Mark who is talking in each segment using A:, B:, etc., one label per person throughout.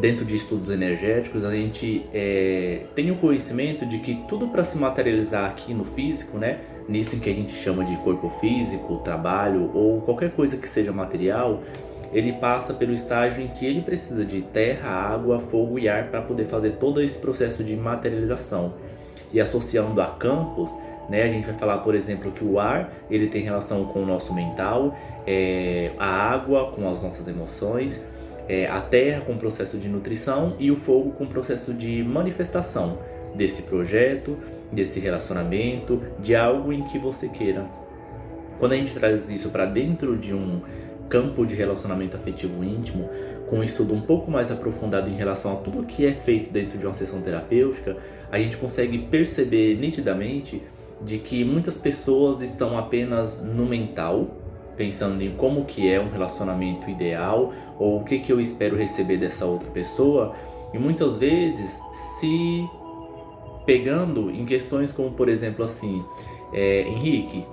A: dentro de estudos energéticos, a gente tem o conhecimento de que tudo para se materializar aqui no físico, né? Nisso em que a gente chama de corpo físico, trabalho ou qualquer coisa que seja material, ele passa pelo estágio em que ele precisa de terra, água, fogo e ar para poder fazer todo esse processo de materialização. E associando a campos, né, a gente vai falar, por exemplo, que o ar ele tem relação com o nosso mental, a água com as nossas emoções, a terra com o processo de nutrição e o fogo com o processo de manifestação desse projeto, desse relacionamento, de algo em que você queira. Quando a gente traz isso para dentro de um campo de relacionamento afetivo íntimo, com um estudo um pouco mais aprofundado em relação a tudo que é feito dentro de uma sessão terapêutica, a gente consegue perceber nitidamente de que muitas pessoas estão apenas no mental, pensando em como que é um relacionamento ideal ou o que que eu espero receber dessa outra pessoa, e muitas vezes se pegando em questões como, por exemplo, assim, Henrique,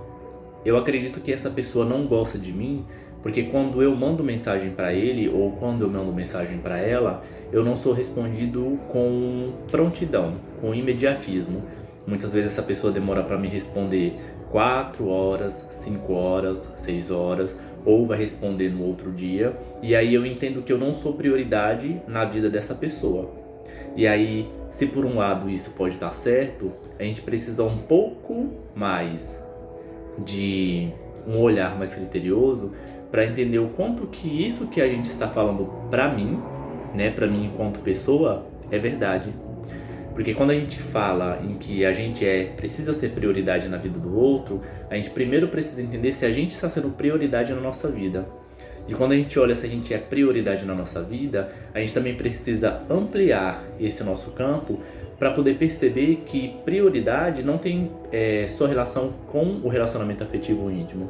A: eu acredito que essa pessoa não gosta de mim porque quando eu mando mensagem para ele ou quando eu mando mensagem para ela, eu não sou respondido com prontidão, com imediatismo. Muitas vezes essa pessoa demora para me responder 4 horas, 5 horas, 6 horas, ou vai responder no outro dia, e aí eu entendo que eu não sou prioridade na vida dessa pessoa. E aí, se por um lado isso pode estar certo, a gente precisa um pouco mais de um olhar mais criterioso para entender o quanto que isso que a gente está falando para mim, né, para mim enquanto pessoa, é verdade. Porque quando a gente fala em que a gente precisa ser prioridade na vida do outro, a gente primeiro precisa entender se a gente está sendo prioridade na nossa vida. E quando a gente olha se a gente é prioridade na nossa vida, a gente também precisa ampliar esse nosso campo para poder perceber que prioridade não tem só relação com o relacionamento afetivo íntimo.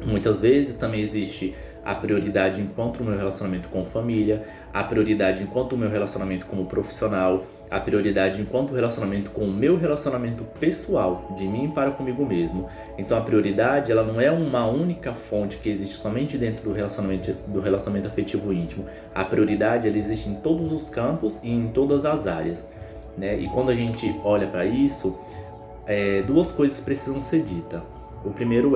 A: Muitas vezes também existe a prioridade enquanto o meu relacionamento com família, a prioridade enquanto o meu relacionamento como profissional, a prioridade enquanto o relacionamento com o meu relacionamento pessoal, de mim para comigo mesmo. Então a prioridade ela não é uma única fonte que existe somente dentro do relacionamento afetivo íntimo. A prioridade ela existe em todos os campos e em todas as áreas, né? E quando a gente olha para isso, duas coisas precisam ser ditas. O primeiro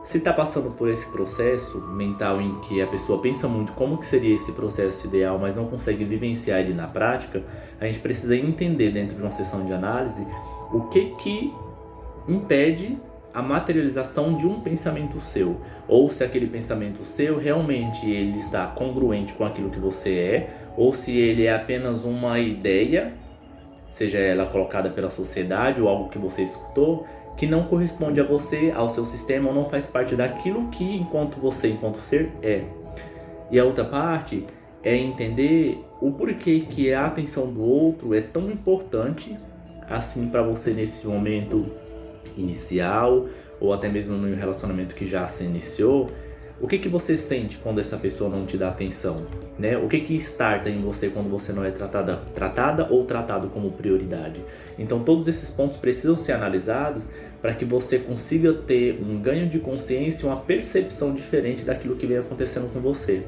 A: se está passando por esse processo mental em que a pessoa pensa muito como que seria esse processo ideal, mas não consegue vivenciar ele na prática, a gente precisa entender dentro de uma sessão de análise o que impede a materialização de um pensamento seu, ou se aquele pensamento seu realmente ele está congruente com aquilo que você é, ou se ele é apenas uma ideia, seja ela colocada pela sociedade ou algo que você escutou, que não corresponde a você, ao seu sistema, ou não faz parte daquilo que enquanto ser é. E a outra parte é entender o porquê que a atenção do outro é tão importante assim para você nesse momento inicial, ou até mesmo no relacionamento que já se iniciou. O que você sente quando essa pessoa não te dá atenção, né? O que starta em você quando você não é tratada ou tratado como prioridade? Então todos esses pontos precisam ser analisados para que você consiga ter um ganho de consciência e uma percepção diferente daquilo que vem acontecendo com você.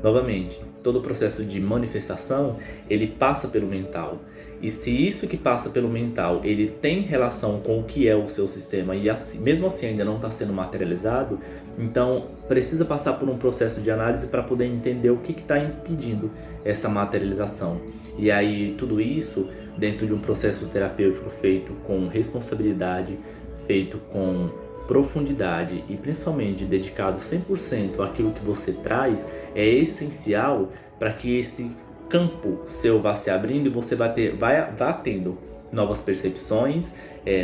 A: Novamente, todo o processo de manifestação, ele passa pelo mental. E se isso que passa pelo mental, ele tem relação com o que é o seu sistema e assim, mesmo assim ainda não está sendo materializado, então precisa passar por um processo de análise para poder entender o que está impedindo essa materialização. E aí tudo isso dentro de um processo terapêutico feito com responsabilidade, feito com profundidade e principalmente dedicado 100% àquilo que você traz, é essencial para que esse campo seu vá se abrindo e você vá tendo novas percepções,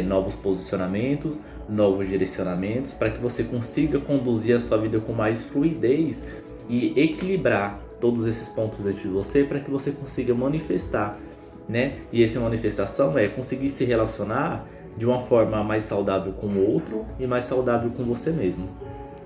A: novos posicionamentos, novos direcionamentos, para que você consiga conduzir a sua vida com mais fluidez e equilibrar todos esses pontos dentro de você para que você consiga manifestar, né? E essa manifestação é conseguir se relacionar de uma forma mais saudável com o outro e mais saudável com você mesmo.